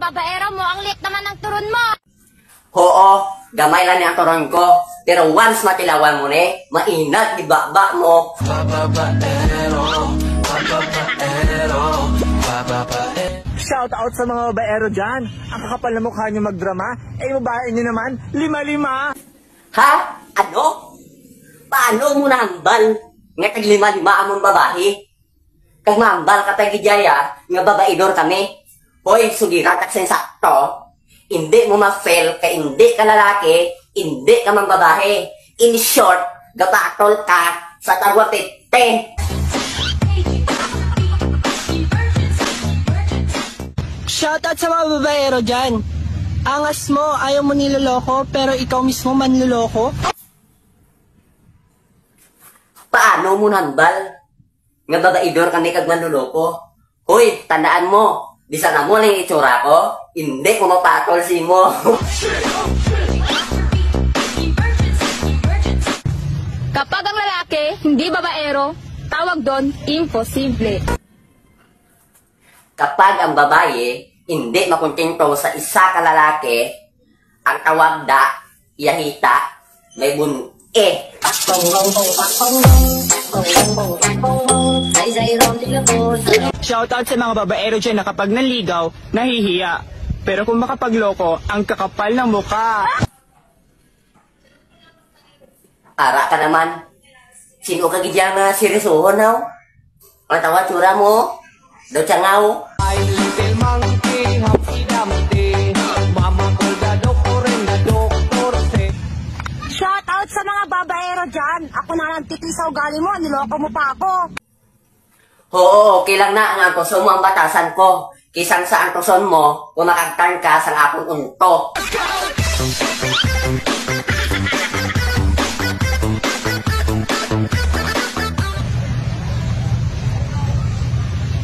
babaero mo, ang liit naman ng turon mo. Oo, gamay lang ang turon ko. Pero once matilawan mo ne, mainat, ibaba mo. Shout out sa mga babaero dyan. Ang kakapal na mukha nyo magdrama. Eh, babae nyo naman, lima-lima. Ha? Ano? Paano mo nahambal? Nga taglima-lima among babae. Kag mahambal ka tagijaya, nga babaidor kami. Hoy, sugira taksen sakto. Hindi mo ma-fail ka, hindi ka lalaki, hindi ka mang babae. In short, gapatol ka sa tarwatete. Shoutout sa mga babaero dyan. Angas mo, ayaw mo niloloko, pero ikaw mismo manloloko. Paano mo nahambal? Nga babaidor kami kag manluloko. Hoy, tandaan mo, di sana mo lang itsura ko, hindi ko mapatol si mo. Kapag ang lalaki, hindi babaero, tawag doon, imposible. Kapag ang babae, hindi makontento sa isa ka lalaki, ang tawag da, yahita, may bun-e. Shoutout sa mga babaero dyan na kapag nanligaw, nahihiya. Pero kung makapagloko, ang kakapal ng mukha. Ara ka naman. Sino ka gidyang na sirisuhon now? Ang tawag tsura mo? Daw tsangaw? Ay, little monkey, Humpty Dumpty, Mama Colgado ko rin na doktor. Shoutout sa mga babaero dyan. Ako na lang titi sa ugali mo, niloko mo pa ako. Oo, okay lang na ang antoson mo ang batasan ko. Kisang sa antoson mo, kung makagtarn ka sa akong unto.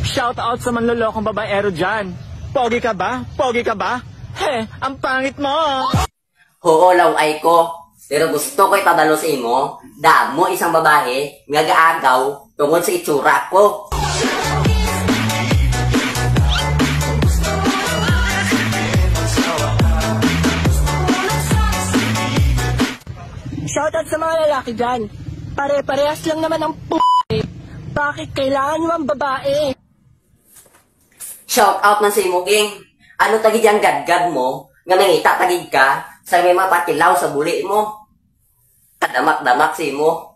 Shoutout sa manlolokong babaero dyan. Pogi ka ba? Pogi ka ba? He, ang pangit mo. Oo, laway ko. Pero gusto ko ipabalo sa imo, damo isang babae, nga gaagaw, tungkol sa itsura ko. Shoutout sa mga lalaki dyan. Pare-parehas lang naman ang Bakit kailangan nyo ang babae? Shout out man sa imo, ging. Ano tagid yung gadgad mo, nga nangita tagid ka, sa may mapatilaw sa buli mo. Kadamak-damak sa imo.